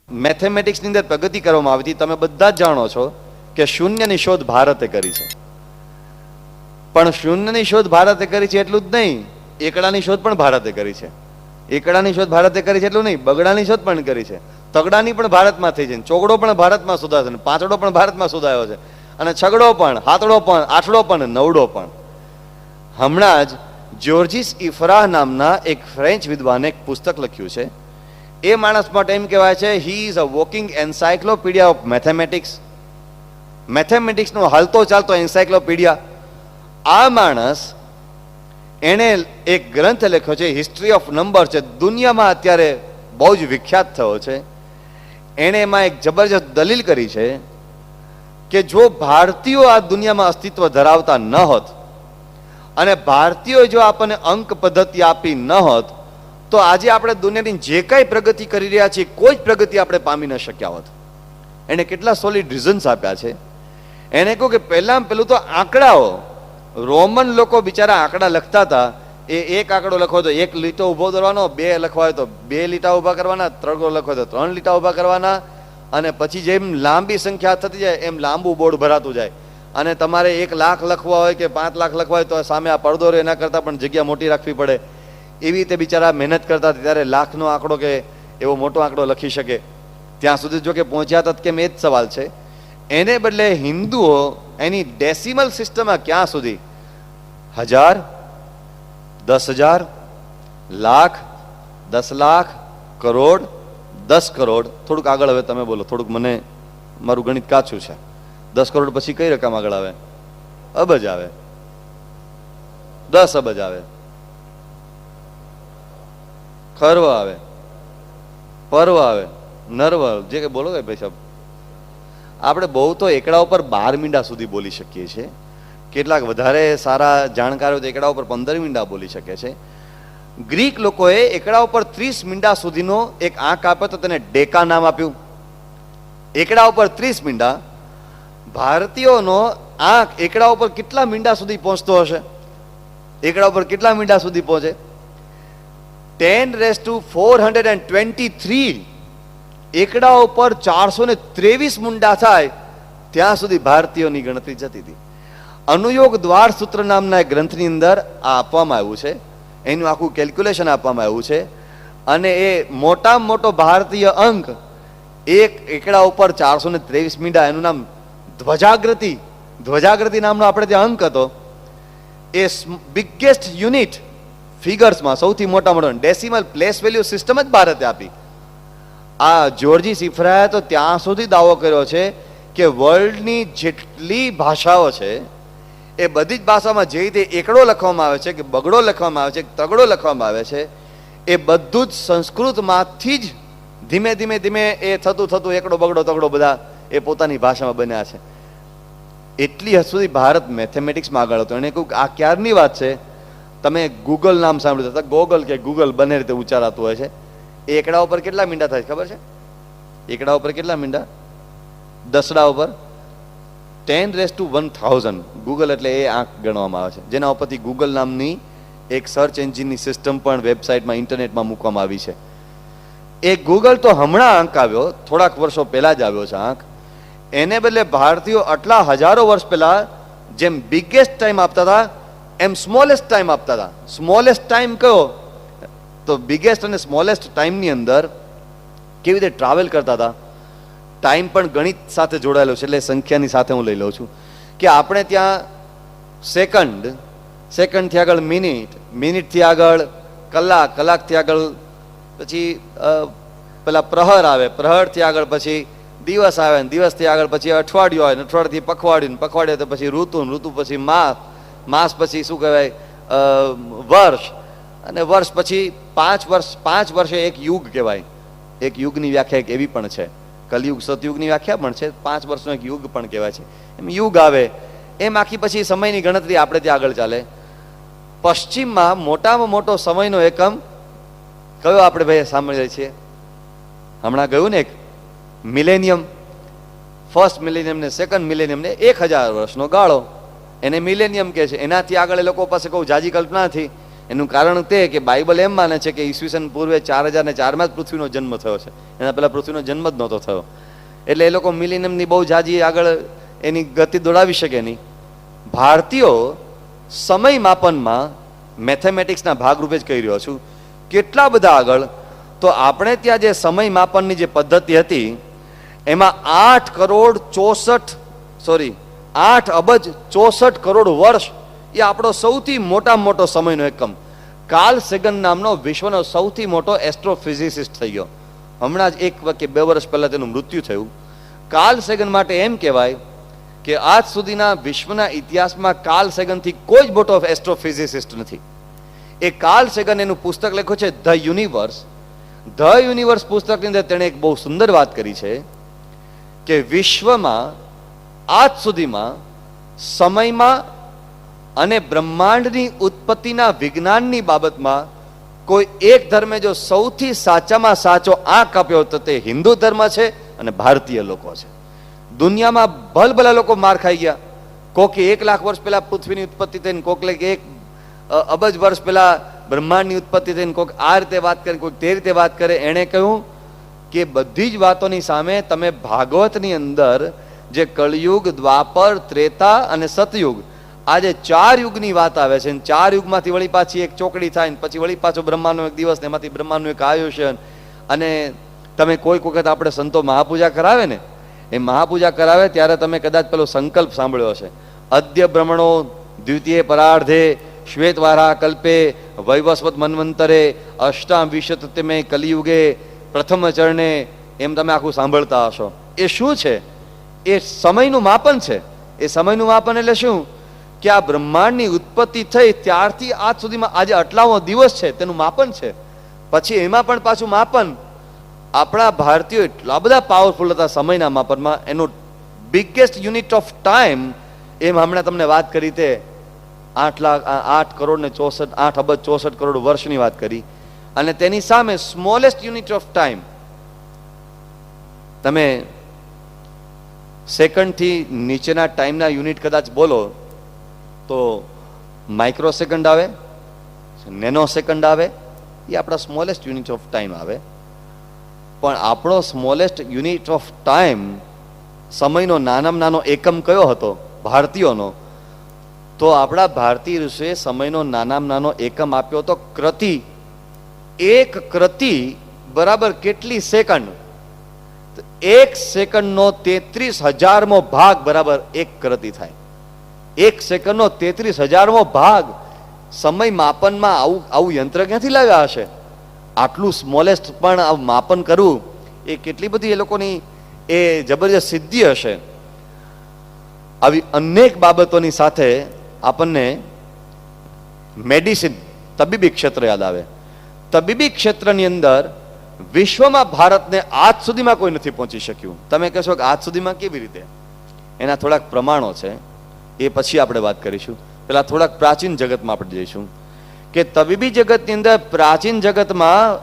મેથેમેટિક્સની અંદર પ્રગતિ કરવામાં આવી હતી. તમે બધા જ જાણો છો કે શૂન્યની શોધ ભારતે કરી છે. પણ શૂન્યની શોધ ભારતે કરી છે એટલું જ નહીં, એકડાની શોધ પણ ભારતે કરી છે. એકડાની શોધ ભારતે કરી છે એટલું નહીં, બગડાની શોધ પણ કરી છે. તગડાની પણ ભારતમાં થઈ છે, ચોગડો પણ ભારતમાં શોધાયો છે, પાંચડો પણ ભારતમાં શોધાયો છે, અને છગડો પણ, હાથડો પણ, આઠડો પણ, નવડો પણ. હમણાં જ જ્યોર્જીસ ઇફરાહ નામના એક ફ્રેન્ચ વિદ્વાને એક પુસ્તક લખ્યું છે. એ માણસ માટે એમ કહેવાય છે he is a walking encyclopedia of mathematics. મેથેમેટિક્સનો હાલતો ચાલતો એન્સાયક્લોપીડિયા. આ માણસ એણે એક ગ્રંથ લખ્યો છે, હિસ્ટ્રી ઓફ નંબર છે, દુનિયામાં અત્યારે બહુ જ વિખ્યાત થયો છે. એણે એમાં એક જબરજસ્ત દલીલ કરી છે કે જો ભારતીયો આ દુનિયામાં અસ્તિત્વ ધરાવતા ન હોત અને ભારતીયો જો આપણને અંક પદ્ધતિ આપી ન હોત તો આજે આપણે દુનિયાની જે કાંઈ પ્રગતિ કરી રહ્યા છીએ કોઈ જ પ્રગતિ આપણે પામી ન શક્યા હોત. એણે કેટલા સોલિડ રીઝન્સ આપ્યા છે. એણે કહ્યું કે પહેલું તો આંકડાઓ, રોમન લોકો બિચારા આંકડા લખતા હતા. એ એક આંકડો લખવો તો એક લીટો ઊભો કરવાનો, બે લખવા હોય તો બે લીટા ઊભા કરવાના, ત્રણ લખવા હોય તો ત્રણ લીટા ઊભા કરવાના, અને પછી જેમ લાંબી સંખ્યા થતી જાય એમ લાંબુ બોર્ડ ભરાતું જાય. અને તમારે 1 લાખ લખવા હોય કે 5 લાખ લખવા હોય તો સામે આ પડદો રહે, એના કરતાં પણ જગ્યા મોટી રાખવી પડે. એવી રીતે બિચારા મહેનત કરતા હતા. ત્યારે લાખનો આંકડો કે એવો મોટો આંકડો લખી શકે ત્યાં સુધી જો કે પહોંચ્યા હતા કેમ એ જ સવાલ છે. એને બદલે હિન્દુઓ એની ડેસિમલ સિસ્ટમમાં ક્યાં સુધી 1000, 10,000, લાખ, 10 લાખ, કરોડ, 10 કરોડ. થોડુંક આગળ હવે તમે બોલો, થોડુંક મને મારું ગણિત કાચું છે. 10 કરોડ પછી કઈ રકમ આગળ આવે? અબજ આવે, 10 અબજ આવે, ખર્વ આવે, પર્વ આવે, નર્વ, જે કે બોલો ભાઈ સાહેબ. આપણે બહુ તો એકડા ઉપર 12 મીંડા સુધી બોલી શકીએ છીએ. કેટલાક વધારે સારા જાણકારો તો એકડા ઉપર 15 મીંડા બોલી શકે છે. ગ્રીક લોકોએ એકડા ઉપર 30 મીંડા સુધીનો એક આંક આપ્યો તો તેને ડેકા નામ આપ્યું. એકડા ઉપર 30 મીંડા. ભારતીયોનો આંક એકડા ઉપર કેટલા મીંડા સુધી પહોંચતો હશે? એકડા ઉપર કેટલા મીંડા સુધી પહોંચે? 10⁻423 એકડા ઉપર 423 મુંડા થાય ત્યાં સુધી ભારતીયોની ગણતરી જતી હતી. અનુયોગ દ્વાર સૂત્ર નામના એક ગ્રંથની અંદર આ આપવામાં આવ્યું છે. એનું આખું કેલ્ક્યુલેશન આપવામાં આવ્યું છે. અને એ મોટામાં મોટો ભારતીય અંક એક એકડા ઉપર 423 મીંડા, એનું નામ ધ્વજાગ્રતિ. ધ્વજાગ્રતિ નામનો આપણે ત્યાં અંક હતો. એ બિગેસ્ટ યુનિટ ફિગર્સમાં સૌથી મોટા મોટો ડેસિમલ પ્લેસ વેલ્યુ સિસ્ટમ જ ભારતે આપી. આ જ્યોર્જીસ ઇફરાહે તો ત્યાં સુધી દાવો કર્યો છે કે વર્લ્ડની જેટલી ભાષાઓ છે એ બધી જ ભાષામાં જે રીતે એકડો લખવામાં આવે છે કે બગડો લખવામાં આવે છે કે તગડો લખવામાં આવે છે એ બધું જ સંસ્કૃતમાંથી જ ધીમે ધીમે ધીમે એ થતું એકડો બગડો તગડો બધા એ પોતાની ભાષામાં બન્યા છે. એટલી હદ સુધી ભારત મેથેમેટિક્સમાં આગળ હતો. એને કહ્યું આ ક્યારની વાત છે? તમે ગૂગલ નામ સાંભળ્યું હતા? ગોગલ કે ગૂગલ બંને રીતે ઉચ્ચારાતું હોય છે. એ એકડા ઉપર કેટલા મીંડા થાય ખબર છે? એકડા ઉપર કેટલા મીંડા? દસડા ઉપર 10⁻1000. ગૂગલ એટલે એ આંક ગણવામાં આવે છે, જેના ઉપરથી ગૂગલ નામની એક સર્ચ એન્જિનની સિસ્ટમ પણ વેબસાઇટમાં ઇન્ટરનેટમાં મૂકવામાં આવી છે. એ ગૂગલ તો હમણાં આંક આવ્યો, થોડાક વર્ષો પહેલા જ આવ્યો છે આંક. એને બદલે ભારતીયો આટલા હજારો વર્ષ પહેલા જેમ બિગેસ્ટ ટાઈમ આપતા હતા એમ સ્મોલેસ્ટ ટાઈમ આપતા હતા. સ્મોલેસ્ટ ટાઈમ કયો? તો બિગેસ્ટ અને સ્મોલેસ્ટ ટાઈમની અંદર કેવી રીતે ટ્રાવેલ કરતા હતા. ટાઈમ પણ ગણિત સાથે જોડાયેલો છે એટલે સંખ્યાની સાથે હું લઈ લઉં છું કે આપણે ત્યાં સેકન્ડ, સેકન્ડથી આગળ મિનિટ, મિનિટથી આગળ કલાક, કલાકથી આગળ પછી પેલા પ્રહર આવે, પ્રહરથી આગળ પછી દિવસ આવે, દિવસથી આગળ પછી અઠવાડિયું આવે, અઠવાડિયાથી પખવાડિયું, પખવાડિયું તો પછી ઋતુ, ઋતુ પછી માસ, માસ પછી શું કહેવાય વર્ષ, અને વર્ષ પછી 5 વર્ષ. 5 વર્ષે એક યુગ કહેવાય. એક યુગની વ્યાખ્યા એક એવી પણ છે, કલયુગ સતયુગની વ્યાખ્યા પણ છે. 5 વર્ષનો એક યુગ પણ કહેવાય છે. એમ યુગ આવે એમ આખી પછી સમયની ગણતરી આપણે ત્યાં આગળ ચાલે. પશ્ચિમમાં મોટામાં મોટો સમયનો એકમ કયો આપણે ભાઈ સાંભળીએ છીએ? હમણાં ગયું ને એક મિલેનિયમ. ફર્સ્ટ મિલેનિયમ ને સેકન્ડ મિલેનિયમ ને 1000 વર્ષનો ગાળો, એને મિલેનિયમ કહે છે. એનાથી આગળ એ લોકો પાસે કોઈ જાજી કલ્પના નથી. એનું કારણ તે કે બાઇબલ એમ માને છે કે ઈસવીસન પૂર્વે 4004માં જ પૃથ્વીનો જન્મ થયો છે, એના પહેલા પૃથ્વીનો જન્મ જ નહોતો થયો. એટલે એ લોકો મિલિનિયમની બહુ જાજી આગળ એની ગતિ દોડાવી શકે નહીં. ભારતીયો સમય માપનમાં મેથેમેટિક્સના ભાગરૂપે જ કહી રહ્યો છું કેટલા બધા આગળ. તો આપણે ત્યાં જે સમય માપનની જે પદ્ધતિ હતી એમાં 8 અબજ 64 કરોડ વર્ષ એ આપણો સૌથી મોટામાં મોટો સમયનો એકમ. કાર્લ સેગન નામનો વિશ્વનો સૌથી મોટો એસ્ટ્રોફિઝિસિસ્ટ થઈ ગયો. હમણાં જ 1 કે 2 વર્ષ પહેલા તેનું મૃત્યુ થયું. કાર્લ સેગન માટે એમ કહેવાય કે આજ સુધીના વિશ્વના ઇતિહાસમાં કાર્લ સેગનથી કોઈ જ મોટો એસ્ટ્રોફિઝિસિસ્ટ નથી. એ કાર્લ સેગન એનું પુસ્તક લખ્યું છે ધ યુનિવર્સ. ધ યુનિવર્સ પુસ્તકની અંદર તેણે એક બહુ સુંદર વાત કરી છે કે વિશ્વમાં આજ સુધીમાં સમયમાં અને બ્રહ્માંડની ઉત્પત્તિના વિજ્ઞાનની બાબતમાં કોઈ એક ધર્મે જો સૌથી સાચામાં સાચો આંક આપ્યો તો તે હિન્દુ ધર્મ છે અને ભારતીય લોકો છે. દુનિયામાં ભલભલા લોકો માર ખાઈ ગયા. કોકે 1 લાખ વર્ષ પહેલા પૃથ્વીની ઉત્પત્તિ થઈને, કોકલે 1 અબજ વર્ષ પહેલા બ્રહ્માંડની ઉત્પત્તિ થઈને, કોઈક આ રીતે વાત કરે, કોઈક તે રીતે વાત કરે. એણે કહ્યું કે બધી જ વાતોની સામે તમે ભાગવતની અંદર જે કળયુગ, દ્વાપર, ત્રેતા અને સતયુગ, આજે 4 યુગની વાત આવે છે. 4 યુગમાંથી વળી પાછી એક ચોકડી થાય ને પછી વળી પાછો બ્રહ્માનો એક દિવસ ને એમાંથી બ્રહ્માનું એક આયુષ્ય. અને તમે કોઈક વખત આપણે સંતો મહાપૂજા કરાવે ને, એ મહાપૂજા કરાવે ત્યારે તમે કદાચ પેલો સંકલ્પ સાંભળ્યો હશે, અદ્ય બ્રહ્મણો દ્વિતીય પરાર્ધે શ્વેતવારા કલ્પે વૈવસ્વત મન્વંતરે અષ્ટામ વિશતમે કલિયુગે પ્રથમ ચરણે. એમ તમે આખું સાંભળતા હશો. એ શું છે? એ સમયનું માપન છે. એ સમયનું માપન એટલે શું કે આ બ્રહ્માંડની ઉત્પત્તિ થઈ ત્યારથી આજ સુધીમાં આજે આટલામો દિવસ છે તેનું માપન છે. પછી એમાં પણ પાછું માપન. આપણા ભારતીયો એટલા બધા પાવરફુલ હતા સમયના માપનમાં. એનું બિગેસ્ટ યુનિટ ઓફ ટાઈમ એમ હમણાં તમને વાત કરી તે 8 કરોડ ને 8 અબજ 64 કરોડ વર્ષની વાત કરી. અને તેની સામે સ્મોલેસ્ટ યુનિટ ઓફ ટાઈમ તમે સેકન્ડથી નીચેના ટાઈમના યુનિટ કદાચ બોલો તો માઇક્રો સેકન્ડ આવે, નેનો સેકન્ડ આવે. એ આપણા સ્મોલેસ્ટ યુનિટ ઓફ ટાઈમ આવે. પણ આપણો સ્મોલેસ્ટ યુનિટ ઓફ ટાઈમ, સમયનો નાનામાં નાનો એકમ કયો હતો ભારતીયોનો? તો આપણા ભારતીય ઋષિએ સમયનો નાનામાં નાનો એકમ આપ્યો હતો ક્રતિ. એક ક્રતિ બરાબર કેટલી સેકન્ડ? 1 સેકન્ડનો 33,000મો ભાગ બરાબર 1 ક્રતિ થાય. 1 સેકન્ડનો 33,000મો ભાગ. સમય માપનમાં આવું યંત્ર ક્યાંથી લાવ્યા હશે? આટલું સ્મોલેસ્ટ પણ માપન કરવું એ કેટલી બધી એ લોકોની એ જબરજસ્ત સિદ્ધિ હશે. આવી અનેક બાબતોની સાથે આપણને મેડિસિન, તબીબી ક્ષેત્ર યાદ આવે. તબીબી ક્ષેત્રની અંદર વિશ્વમાં ભારતને આજ સુધીમાં કોઈ નથી પહોંચી શક્યું. તમે કહેશો કે આજ સુધીમાં કેવી રીતે? એના થોડાક પ્રમાણો છે, એ પછી આપણે વાત કરીશું. પેલા થોડાક પ્રાચીન જગતમાં આપણે જઈશું કે તબીબી જગતની અંદર, પ્રાચીન જગતમાં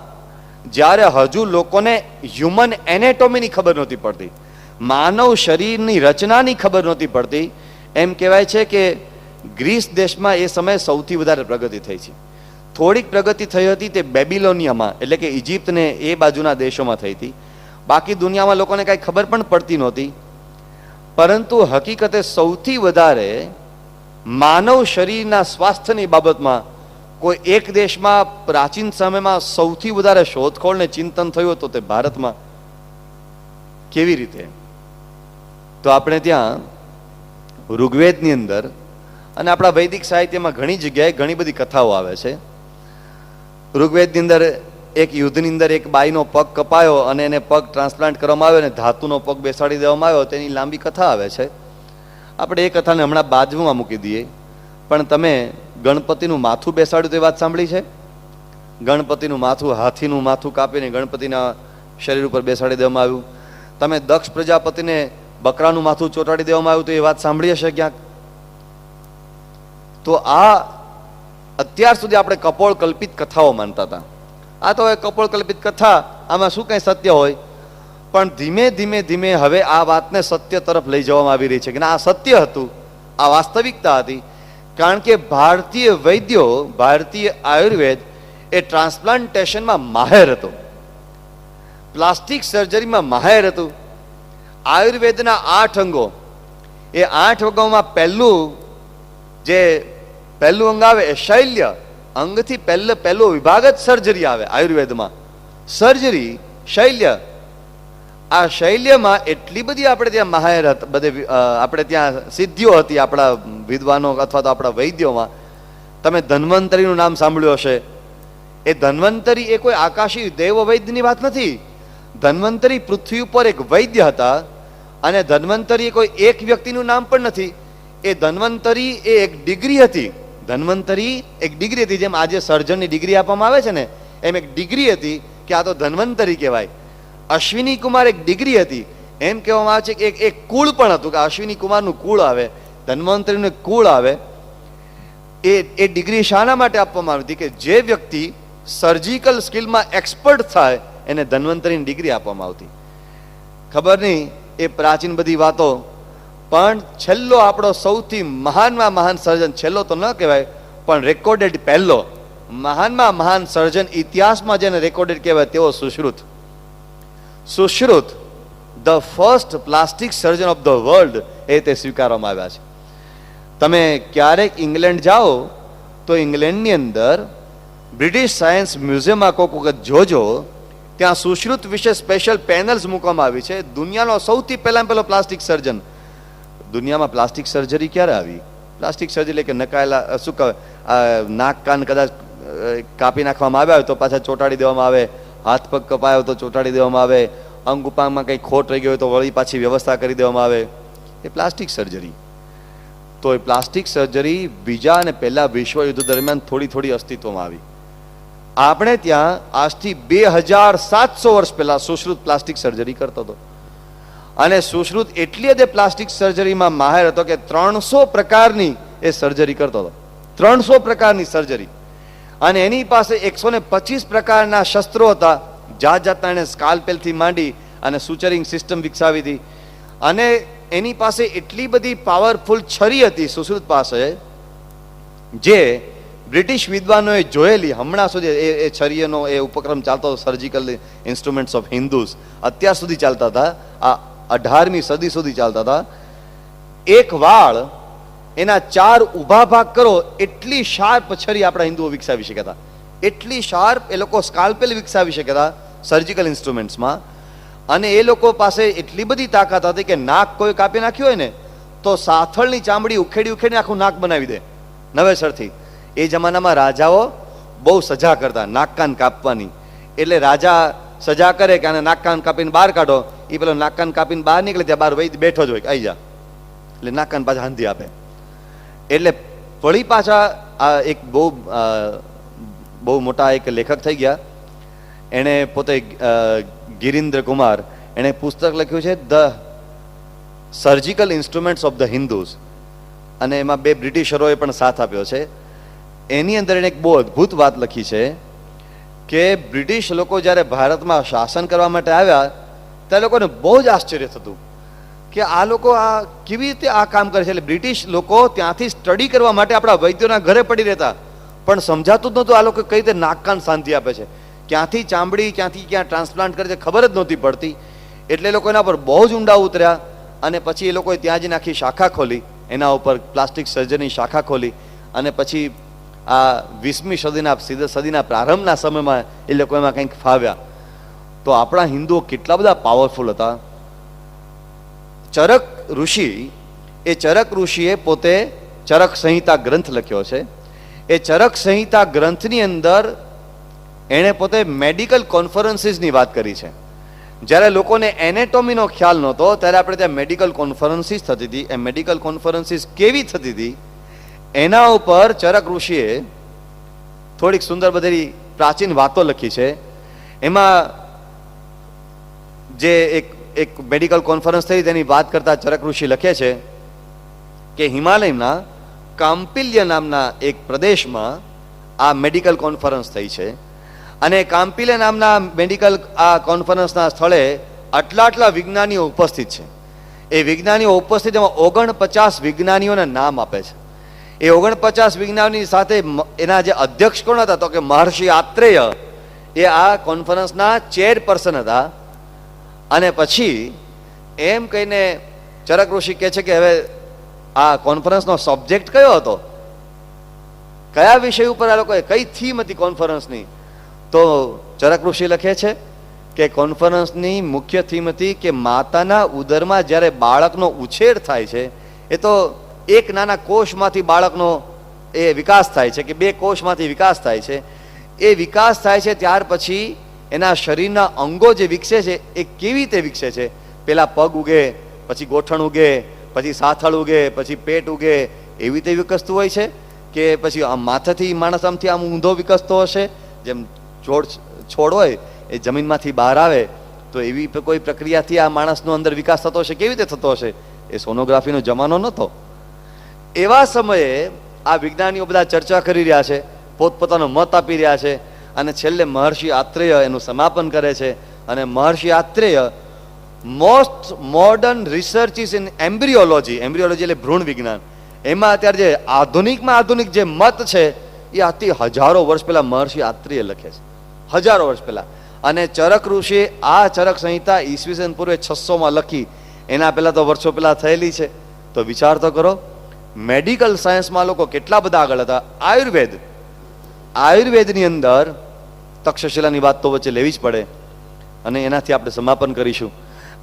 જ્યારે હજુ લોકોને હ્યુમન એનેટોમીની ખબર નહોતી પડતી, માનવ શરીરની રચનાની ખબર નહોતી પડતી, એમ કહેવાય છે કે ગ્રીસ દેશમાં એ સમયે સૌથી વધારે પ્રગતિ થઈ છે. થોડીક પ્રગતિ થઈ હતી તે બેબિલોનિયામાં, એટલે કે ઇજિપ્ત ને એ બાજુના દેશોમાં થઈ હતી. બાકી દુનિયામાં લોકોને કાંઈ ખબર પણ પડતી નહોતી. પરંતુ હકીકતે સૌથી વધારે માનવ શરીરના સ્વાસ્થ્યની બાબતમાં કોઈ એક દેશમાં પ્રાચીન સમયમાં સૌથી વધારે શોધખોળ ને ચિંતન થયું હતું તે ભારતમાં. કેવી રીતે? તો આપણે ત્યાં ઋગ્વેદની અંદર અને આપણા વૈદિક સાહિત્યમાં ઘણી જગ્યાએ ઘણી બધી કથાઓ આવે છે. ઋગ્વેદની અંદર એક યુદ્ધની અંદર એક બાઈનો પગ કપાયો અને એને પગ ટ્રાન્સપ્લાન્ટ કરવામાં આવ્યો અને ધાતુનો પગ બેસાડી દેવામાં આવ્યો. તેની લાંબી કથા આવે છે. આપણે એ કથાને હમણાં બાજુમાં મૂકી દઈએ. પણ તમે ગણપતિનું માથું બેસાડ્યું તે વાત સાંભળી છે? ગણપતિનું માથું, હાથીનું માથું કાપીને ગણપતિના શરીર ઉપર બેસાડી દેવામાં આવ્યું. તમે દક્ષ પ્રજાપતિને બકરાનું માથું ચોંટાડી દેવામાં આવ્યું તો એ વાત સાંભળી હશે ક્યાંક. તો આ અત્યાર સુધી આપણે કપોળ કલ્પિત કથાઓ માનતા હતા. આ તો કપોળ કલ્પિત કથા, આમાં શું કંઈ સત્ય હોય? પણ ધીમે ધીમે ધીમે હવે આ વાતને સત્ય તરફ લઈ જવામાં આવી રહી છે કે આ સત્ય હતું, આ વાસ્તવિકતા હતી. કારણ કે ભારતીય વૈદ્યો, ભારતીય આયુર્વેદ એ ટ્રાન્સપ્લાન્ટેશનમાં માહેર હતો, પ્લાસ્ટિક સર્જરીમાં માહેર હતું. આયુર્વેદના 8 અંગો, એ 8 અંગોમાં પહેલું અંગ આવે એ શૈલ્ય. અંગથી પહેલો વિભાગ જ સર્જરી આવે આયુર્વેદમાં. સર્જરી, શૈલ્ય. આ શૈલ્યમાં એટલી બધી આપણે ત્યાં માહેર બધે આપણે ત્યાં સિદ્ધિઓ હતી આપણા વિદ્વાનો અથવા તો આપણા વૈદ્યોમાં. તમે ધન્વંતરીનું નામ સાંભળ્યું હશે. એ ધન્વંતરી એ કોઈ આકાશી દેવ વૈદ્યની વાત નથી. ધન્વંતરી પૃથ્વી ઉપર એક વૈદ્ય હતા, અને ધન્વંતરી કોઈ એક વ્યક્તિનું નામ પણ નથી. એ ધન્વંતરી એ એક ડિગ્રી હતી. ધન્વંતરી એક ડિગ્રી હતી, જેમ આજે સર્જનની ડિગ્રી આપવામાં આવે છે ને, એમ એક ડિગ્રી હતી કે આ તો ધન્વંતરી કહેવાય. અશ્વિની કુમાર એક ડિગ્રી હતી. એમ કહેવામાં આવે છે કે એક કુળ પણ હતું, કે અશ્વિની કુમારનું કુળ આવે, ધન્વંતરીનું કુળ આવે. એ ડિગ્રી શાના માટે આપવામાં આવી હતી? કે જે વ્યક્તિ સર્જિકલ સ્કિલમાં એક્સપર્ટ થાય એને ધન્વંતરીની ડિગ્રી આપવામાં આવતી. ખબર નહીં એ પ્રાચીન બધી વાતો, પણ છેલ્લો આપણો સૌથી મહાનમાં મહાન સર્જન, છેલ્લો તો ન કહેવાય પણ રેકોર્ડેડ પહેલો મહાનમાં મહાન સર્જન ઇતિહાસમાં જેને રેકોર્ડેડ કહેવાય તેઓ Sushruta. Sushruta the first plastic surgeon of the world એ તે સ્વીકારવામાં આવ્યા છે. તમે ક્યારેક ઇંગ્લેન્ડ જાઓ તો ઇંગ્લેન્ડની અંદર બ્રિટિશ સાયન્સ મ્યુઝિયમમાં કોઈક વખત જોજો, ત્યાં સુશ્રુત વિશે સ્પેશિયલ પેનલ્સ મૂકવામાં આવી છે. દુનિયાનો સૌથી પહેલો પ્લાસ્ટિક સર્જન. દુનિયામાં પ્લાસ્ટિક સર્જરી ક્યારે આવી? પ્લાસ્ટિક સર્જરી એટલે કે નકાયેલા શું કહેવાય, નાક કાન કદાચ કાપી નાખવામાં આવ્યા હોય તો પાછા ચોંટાડી દેવામાં આવે, હાથ પગ કપાયો હોય તો ચોંટાડી દેવામાં આવે, અંગ ઉપાંગમાં કંઈ ખોટ રહી ગઈ હોય તો વળી પાછી વ્યવસ્થા કરી દેવામાં આવે. એ પ્લાસ્ટિક સર્જરી. તો એ પ્લાસ્ટિક સર્જરી બીજા અને પહેલા વિશ્વયુદ્ધ દરમિયાન થોડી અસ્તિત્વમાં આવી. આપણે ત્યાં આજથી 2700 વર્ષ પહેલા સુશ્રુત પ્લાસ્ટિક સર્જરી કરતો હતો. અને સુશ્રુત એટલી હદે પ્લાસ્ટિક સર્જરીમાં માહેર હતો કે 300 પ્રકારની એ સર્જરી કરતો હતો. 300 પ્રકારની સર્જરી. અને એની પાસે 125 પ્રકારના શસ્ત્રો હતા. જાતના એને સ્કાલ્પેલથી માંડી અને સુચરિંગ સિસ્ટમ વિકસાવી હતી. અને એની પાસે એટલી બધી પાવરફુલ છરી હતી સુશ્રુત પાસે, જે બ્રિટિશ વિદ્વાનોએ જોયેલી. હમણાં સુધી એ છરીનો એ ઉપક્રમ ચાલતો હતો, સર્જિકલ ઇન્સ્ટ્રુમેન્ટ્સ ઓફ હિન્દુઝ અત્યાર સુધી ચાલતા હતા, આ 18મી સદી સુધી ચાલતા હતા. એક વાળ એના 4 ઊભા ભાગ કરો એટલી શાર્પ છરી આપણા હિન્દુઓ વિકસાવી શક્યા હતા. એટલી શાર્પ એ લોકો સ્કાલ્પેલ વિકસાવી શક્યા હતા સર્જિકલ ઇન્સ્ટ્રુમેન્ટ્સમાં. અને એ લોકો પાસે એટલી બધી તાકાત હતી કે નાક કોઈ કાપી નાખ્યું હોય ને તો સાથળની ચામડી ઉખેડી આખું નાક બનાવી દે નવેસરથી. એ જમાનામાં રાજાઓ બહુ સજા કરતા નાક કાન કાપવાની. એટલે રાજા સજા કરે કે આને નાક કાન કાપીને બહાર કાઢો. એ પેલો નાક કાન કાપીને બહાર નીકળે ત્યાં બહાર વૈદ બેઠો જ હોય, આવી જા, એટલે નાક કાન પાછા હાંધી આપે. એટલે વળી પાછા આ એક બહુ મોટા એક લેખક થઈ ગયા, એણે પોતે ગિરીન્દ્ર કુમાર, એણે પુસ્તક લખ્યું છે the surgical instruments of the Hindus, અને એમાં 2 બ્રિટિશરોએ પણ સાથ આપ્યો છે. એની અંદર એણે એક બહુ અદ્ભુત વાત લખી છે કે બ્રિટિશ લોકો જ્યારે ભારતમાં શાસન કરવા માટે આવ્યા ત્યારે લોકોને બહુ જ આશ્ચર્ય થતું કે આ લોકો આ કેવી રીતે આ કામ કરે છે. એટલે બ્રિટિશ લોકો ત્યાંથી સ્ટડી કરવા માટે આપણા વૈદ્યોના ઘરે પડી રહેતા, પણ સમજાતું જ નહોતું આ લોકો કઈ રીતે નાક કાન શાંતિ આપે છે, ક્યાંથી ચામડી ક્યાંથી ક્યાં ટ્રાન્સપ્લાન્ટ કરે છે, ખબર જ નહોતી પડતી. એટલે લોકો એના પર બહુ જ ઊંડા ઉતર્યા. અને પછી એ લોકોએ ત્યાં જઈને આખી શાખા ખોલી, એના ઉપર પ્લાસ્ટિક સર્જરીની શાખા ખોલી. અને પછી આ 20મી સદીના પ્રારંભના સમયમાં એ લોકો એમાં કંઈક ફાવ્યા. તો આપણા હિન્દુઓ કેટલા બધા પાવરફુલ હતા. ચરક ઋષિએ પોતે ચરક સંહિતા ગ્રંથ લખ્યો છે. એ ચરક સંહિતા ગ્રંથની અંદર એણે પોતે મેડિકલ કોન્ફરન્સીસની વાત કરી છે. જ્યારે લોકોને એનેટોમીનો ખ્યાલ નહોતો ત્યારે આપણે ત્યાં મેડિકલ કોન્ફરન્સીસ થતી હતી. એ મેડિકલ કોન્ફરન્સીસ કેવી થતી હતી એના ઉપર ચરક ઋષિએ થોડીક સુંદર બધી પ્રાચીન વાતો લખી છે. એમાં જે એક મેડિકલ કોન્ફરન્સ થઈ તેની વાત કરતા ચરક ઋષિ લખે છે કે હિમાલયના કામ્પિલ્ય નામના એક પ્રદેશમાં આ મેડિકલ કોન્ફરન્સ થઈ છે. અને કામ્પિલ્ય નામના મેડિકલ આ કોન્ફરન્સના સ્થળે આટલા વિજ્ઞાનીઓ ઉપસ્થિત છે. એ વિજ્ઞાનીઓ ઉપસ્થિત, એમાં 49 વિજ્ઞાનીઓના નામ આપે છે. એ 49 વિજ્ઞાનની સાથે એના જે અધ્યક્ષ કોણ હતા તો કે મહર્ષિ આત્રેય, એ આ કોન્ફરન્સના ચેરપર્સન હતા. અને પછી એમ કહીને ચરક ઋષિ કહે છે કે હવે આ કોન્ફરન્સનો સબ્જેક્ટ કયો હતો, કયા વિષય ઉપર આ લોકોએ, કઈ થીમ હતી કોન્ફરન્સની? તો ચરક ઋષિ લખે છે કે કોન્ફરન્સની મુખ્ય થીમ હતી કે માતાના ઉદરમાં જ્યારે બાળકનો ઉછેર થાય છે, એ તો એક નાના કોષમાંથી બાળકનો એ વિકાસ થાય છે કે 2 કોષમાંથી વિકાસ થાય છે. એ વિકાસ થાય છે ત્યાર પછી એના શરીરના અંગો જે વિકસે છે એ કેવી રીતે વિકસે છે? પેલા પગ ઉગે, પછી ગોઠણ ઉગે, પછી સાથળ ઉગે, પછી પેટ ઉગે, એવી રીતે વિકસતું હોય છે કે પછી આમ માથાથી માણસ આમથી આમ ઊંધો વિકસતો હશે, જેમ છોડ હોય એ જમીનમાંથી બહાર આવે તો એવી કોઈ પ્રક્રિયાથી આ માણસનો અંદર વિકાસ થતો હશે? કેવી રીતે થતો હશે? એ સોનોગ્રાફીનો જમાનો નહોતો. એવા સમયે આ વિજ્ઞાનીઓ બધા ચર્ચા કરી રહ્યા છે, પોતપોતાનો મત આપી રહ્યા છે, અને છેલ્લે મહર્ષિ આત્રેય એનું સમાપન કરે છે. અને મહર્ષિ આત્રેય મોસ્ટ મોડર્ન રિસર્ચિસ ઇન એમ્બ્રિયોલોજી, એમ્બ્રિયોલોજી એટલે ભ્રૂણ વિજ્ઞાન, એમાં અત્યારે જે આધુનિકમાં આધુનિક જે મત છે એ આથી હજારો વર્ષ પહેલા મહર્ષિ આત્રેય લખે છે, હજારો વર્ષ પહેલા. અને ચરક ઋષિએ આ ચરક સંહિતા ઈસવીસન પૂર્વે 600માં લખી, એના પહેલા તો વર્ષો પહેલા થયેલી છે. તો વિચાર તો કરો, મેડિકલ સાયન્સમાં લોકો કેટલા બધા આગળ હતા. આયુર્વેદની અંદર તક્ષશિલાની વાત તો વચ્ચે લેવી જ પડે અને એનાથી આપણે સમાપન કરીશું.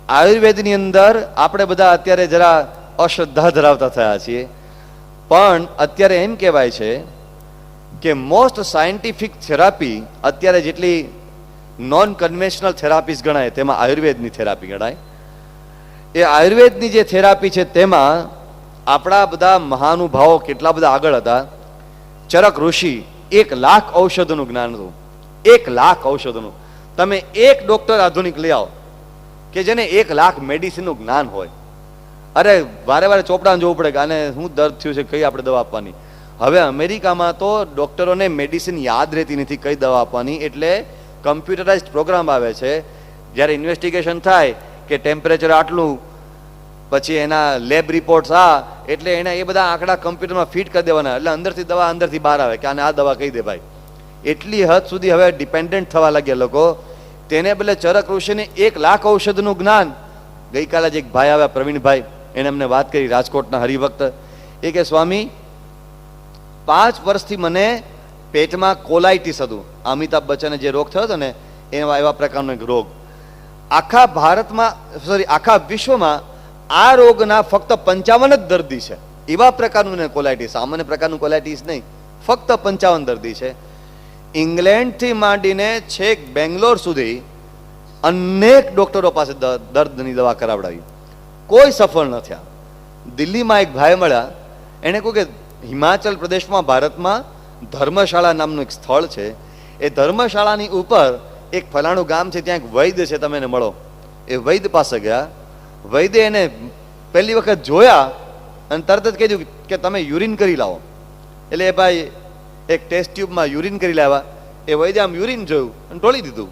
આયુર્વેદની અંદર આપણે બધા અત્યારે જરા અશ્રદ્ધા ધરાવતા થયા છીએ, પણ અત્યારે એમ કહેવાય છે કે મોસ્ટ સાયન્ટિફિક થેરાપી અત્યારે જેટલી નોન કન્વેન્શનલ થેરાપીસ ગણાય તેમાં આયુર્વેદની થેરાપી ગણાય. એ આયુર્વેદની જે થેરાપી છે તેમાં આપણા બધા મહાનુભાવો કેટલા બધા આગળ હતા. ચરક ઋષિ 1 લાખ ઔષધોનું જ્ઞાન હતું, 1 લાખ ઔષધોનું. તમે એક ડોક્ટર આધુનિક લઈ આવો કે જેને 1 લાખ મેડિસિનનું જ્ઞાન હોય. અરે વારે વારે ચોપડાને જોવું પડે કે આને શું દર્દ થયું છે, કઈ આપણે દવા આપવાની. હવે અમેરિકામાં તો ડોક્ટરોને મેડિસિન યાદ રહેતી નથી કઈ દવા આપવાની, એટલે કમ્પ્યુટરાઇઝડ પ્રોગ્રામ આવે છે. જ્યારે ઇન્વેસ્ટિગેશન થાય કે ટેમ્પરેચર આટલું, પછી એના લેબ રિપોર્ટ્સ એટલે એને એ બધા આંકડા કમ્પ્યુટરમાં ફીટ કરી દેવાના, એટલે અંદરથી દવા અંદરથી બહાર આવે કે આને આ દવા કહી દે ભાઈ. એટલી હદ સુધી હવે ડિપેન્ડન્ટ થવા લાગ્યા લોકો. તેને બદલે ચરક ઋષિને 1 લાખ ઔષધનું જ્ઞાન. ગઈકાલે જ એક ભાઈ આવ્યા, પ્રવીણભાઈ, એને અમને વાત કરી, રાજકોટના હરિભક્ત. એ કે સ્વામી 5 વર્ષથી મને પેટમાં કોલાઇટિસ હતું, અમિતાભ બચ્ચને જે રોગ થયો હતો ને એવા પ્રકારનો એક રોગ. આખા ભારતમાં આખા વિશ્વમાં આ રોગના ફક્ત 55 જ દર્દી છે. એવા પ્રકારનું કોલાઇટિસ, સામાન્ય પ્રકારનું કોલાઇટિસ નહીં, ફક્ત 55 દર્દી છે. ઇંગ્લેન્ડથી માંડીને છેક બેંગ્લોર સુધી અનેક ડોક્ટરો પાસે દર્દની દવા કરાવડાવી, કોઈ સફળ ન થયા. દિલ્હીમાં એક ભાઈ મળ્યા, એને કહ્યું કે હિમાચલ પ્રદેશમાં ભારતમાં ધર્મશાળા નામનું એક સ્થળ છે, એ ધર્મશાળાની ઉપર એક ફલાણું ગામ છે, ત્યાં એક વૈદ્ય છે, તમે એને મળો. એ વૈદ્ય પાસે ગયા. વૈદ્ય એને પહેલી વખત જોયા અને તરત જ કીધું કે તમે યુરિન કરી લાવો. એટલે એ ભાઈ એક ટેસ્ટ ટ્યુબમાં યુરિન કરી લાવ્યા. એ વૈદ્ય આમ યુરિન જોયું અને ટોળી દીધું.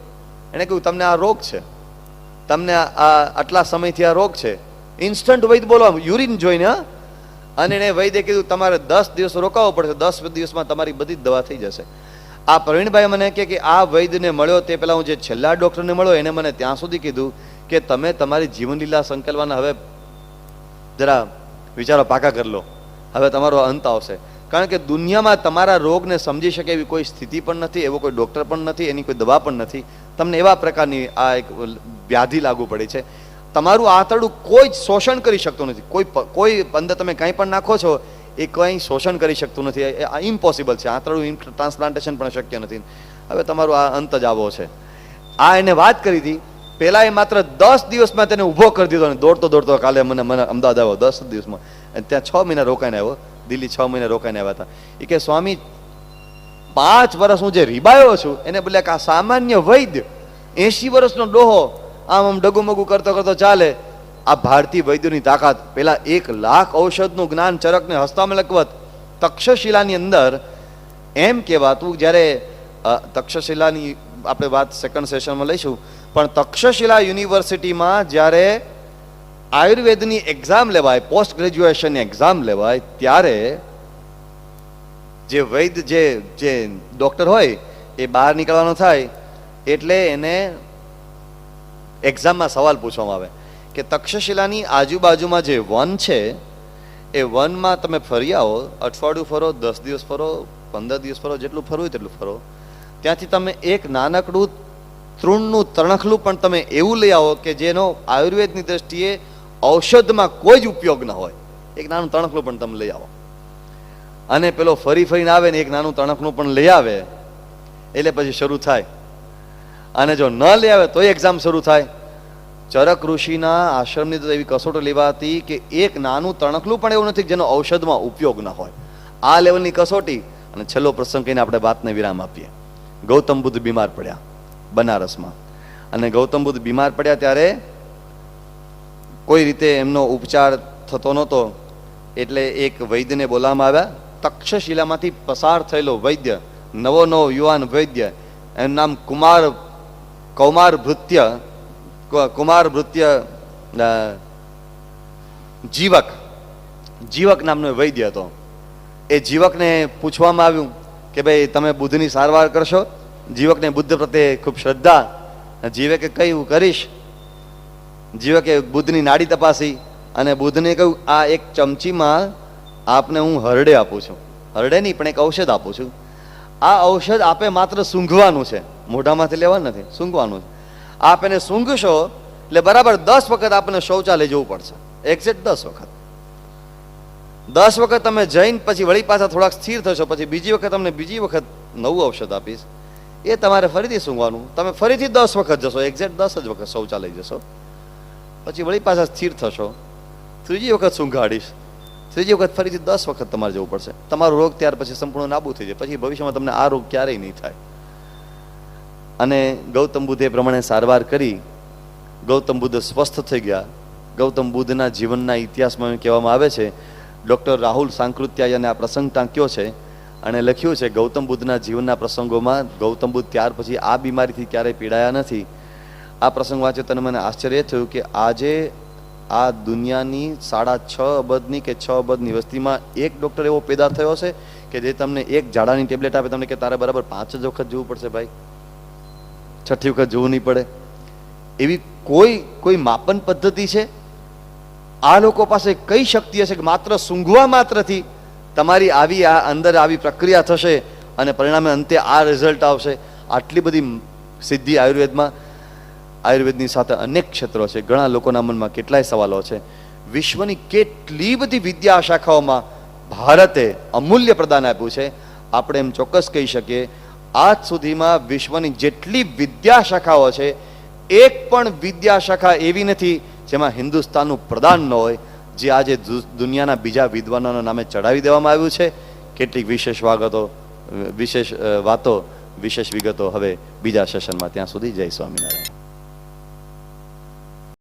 એને કહ્યું તમને આ રોગ છે, તમને આ આટલા સમયથી આ રોગ છે. ઇન્સ્ટન્ટ વૈદ્ય બોલો યુરિન જોઈને. અને એને વૈદ્ય કીધું તમારે 10 દિવસ રોકાવો પડશે, 10 દિવસમાં તમારી બધી જ દવા થઈ જશે. આ પ્રવીણભાઈ મને કહે કે આ વૈદ્યને મળ્યો તે પહેલા હું જે છેલ્લા ડોક્ટરને મળ્યો એને મને ત્યાં સુધી કીધું કે તમે તમારી જીવનલીલા સંકલવાના હવે જરા વિચારો પાકા કરી લો, હવે તમારો અંત આવશે. કારણ કે દુનિયામાં તમારા રોગને સમજી શકે એવી કોઈ સ્થિતિ પણ નથી, એવો કોઈ ડોક્ટર પણ નથી, એની કોઈ દવા પણ નથી. તમને એવા પ્રકારની આ એક વ્યાધિ લાગુ પડી છે. તમારું આંતરડું કોઈ જ શોષણ કરી શકતું નથી. કોઈ અંદર તમે કંઈ પણ નાખો છો એ કંઈ શોષણ કરી શકતું નથી. આ ઇમ્પોસિબલ છે. આંતરડું ટ્રાન્સપ્લાન્ટેશન પણ શક્ય નથી. હવે તમારું આ અંત જ આવો છે. આ એને વાત કરી હતી. પહેલા એ માત્ર 10 દિવસમાં તેને ઊભો કરી દીધો, અને દોડતો દોડતો કાલે મને અમદાવાદ આવ્યો 10 દિવસમાં. ત્યાં 6 મહિના રોકાઈને આવ્યો, દિલ્હી 6 મહિના રોકાઈને આવ્યા હતા. એ કે સ્વામી 5 વર્ષ હું જે રીબાયો છું એને બદલે આ સામાન્ય વૈદ્ય 80 વર્ષનો ડોહો આમ ડગુમગુ કરતો કરતો ચાલે. આ ભારતીય વૈદ્યોની તાકાત. પેલા 1 લાખ ઔષધનું જ્ઞાન ચરકને હસ્તામાં લખવત. તક્ષશિલાની અંદર એમ કહેવાતું, જ્યારે તક્ષશિલાની આપણે વાત સેકન્ડ સેશનમાં લઈશું, પણ તક્ષશિલા યુનિવર્સિટીમાં જ્યારે આયુર્વેદની એક્ઝામ લેવાય, પોસ્ટ ગ્રેજ્યુએશનની એક્ઝામ લેવાય, ત્યારે જે વૈદ્ય જે ડોક્ટર હોય એ બહાર નીકળવાનો થાય એટલે એને એક્ઝામમાં સવાલ પૂછવામાં આવે કે તક્ષશિલાની આજુબાજુમાં જે વન છે એ વનમાં તમે ફરી આવો, અઠવાડિયું ફરો, 10 દિવસ ફરો, 15 દિવસ ફરો, જેટલું ફરવું હોય તેટલું ફરો, ત્યાંથી તમે એક નાનકડું તૃણનું તણખલું પણ તમે એવું લઈ આવો કે જેનો આયુર્વેદની દ્રષ્ટિએ ઔષધમાં કોઈ જ ઉપયોગ ન હોય. એક નાનું તણખલું પણ તમે લઈ આવો. અને પેલો ફરીને આવે ને એક નાનું તણખલું પણ લઈ આવે એટલે પછી શરૂ થાય. અને જો ન લઈ આવે તો એક્ઝામ શરૂ થાય. ચરક ઋષિના આશ્રમની તો એવી કસોટી લેવાતી કે એક નાનું તણખલું પણ એવું નથી જેનો ઔષધમાં ઉપયોગ ન હોય. આ લેવલની કસોટી. અને છેલ્લો પ્રસંગ કહીને આપણે વાતને વિરામ આપીએ. ગૌતમ બુદ્ધ બીમાર પડ્યા બનારસમાં. અને ગૌતમ બુદ્ધ બીમાર પડ્યા ત્યારે કોઈ રીતે એમનો ઉપચાર થતો નહોતો એટલે એક વૈદ્યને બોલાવવામાં આવ્યા. તક્ષશિલામાંથી પસાર થયેલો વૈદ્ય, નવો યુવાન વૈદ્ય, એનું નામ કુમાર ભૃત્ય જીવક નામનો વૈદ્ય હતો. એ જીવકને પૂછવામાં આવ્યું કે ભાઈ તમે બુદ્ધની સારવાર કરશો? જીવકને બુદ્ધ પ્રત્યે ખૂબ શ્રદ્ધા. જીવકે કહ્યું કરીશ. જીવકે બુદ્ધની નાડી તપાસી અને બુદ્ધને કહ્યું આ એક ચમચીમાં આપને હું હરડે આપું છું. હરડે નહીં પણ એક ઔષધ આપું છું. આ ઔષધ આપે માત્ર સૂંઘવાનું છે, મોઢામાંથી લેવાનું નથી, સૂંઘવાનું છે. આપ એને સૂંઘશો એટલે બરાબર 10 વખત આપને શૌચાલય જવું પડશે. એક્ઝેક્ટ 10 વખત. 10 વખત તમે જઈને પછી વળી પાછા થોડાક સ્થિર થશો, પછી બીજી વખત તમને બીજી વખત નવું ઔષધ આપીશ. એ તમારે ફરીથી સૂંઘવાનું. તમે ફરીથી 10 વખત જશો, એક્ઝેક્ટ 10 જ વખત શૌચાલય જશો. પછી વળી પાછા સ્થિર થશો, ત્રીજી વખત સૂંઘાડીશ, ત્રીજી વખત ફરીથી 10 વખત તમારે જવું પડશે. તમારો રોગ ત્યાર પછી સંપૂર્ણ નાબૂદ થઈ જાય. પછી ભવિષ્યમાં તમને આ રોગ ક્યારેય નહીં થાય. અને ગૌતમ બુદ્ધે પ્રમાણે સારવાર કરી. ગૌતમ બુદ્ધ સ્વસ્થ થઈ ગયા. ગૌતમ બુદ્ધના જીવનના ઇતિહાસમાં કહેવામાં આવે છે, ડૉક્ટર રાહુલ સાંકૃત્યાયને આ પ્રસંગ ટાંક્યો છે અને લખ્યું છે ગૌતમ બુદ્ધના જીવનના પ્રસંગોમાં ગૌતમ બુદ્ધ ત્યાર પછી આ બીમારીથી ક્યારેય પીડાયા નથી. આ પ્રસંગ વાંચ્યો તને મને આશ્ચર્ય થયું કે આજે આ દુનિયાની 6.5 અબજની કે 6 અબજની વસ્તીમાં એક ડૉક્ટર એવો પેદા થયો છે કે જે તમને એક ઝાડાની ટેબ્લેટ આપે, તમને કે તારે બરાબર 5 જ વખત જોવું પડશે ભાઈ, 6ઠ્ઠી વખત જોવું નહીં પડે. એવી કોઈ માપન પદ્ધતિ છે? આ લોકો પાસે કઈ શક્તિ હશે કે માત્ર સૂંઘવા માત્રથી તમારી આવી આ અંદર આવી પ્રક્રિયા થશે અને પરિણામે અંતે આ રિઝલ્ટ આવશે? આટલી બધી સિદ્ધિ આયુર્વેદની સાથે અનેક ક્ષેત્રો છે. ઘણા લોકોના મનમાં કેટલાય સવાલો છે. વિશ્વની કેટલી બધી વિદ્યા શાખાઓમાં ભારતે અમૂલ્ય પ્રદાન આપ્યું છે. આપણે એમ ચોક્કસ કહી શકીએ આજ સુધીમાં વિશ્વની જેટલી વિદ્યા શાખાઓ છે એક પણ વિદ્યા શાખા એવી નથી જેમાં હિન્દુસ્તાનનું પ્રદાન ન હોય, જે આજે દુનિયાના બીજા વિદ્વાનોના નામે ચડાવી દેવામાં આવ્યું છે. કેટલીક વિશેષ વાતો, વિશેષ વિગતો હવે બીજા સેશનમાં. ત્યાં સુધી જય સ્વામિનારાયણ.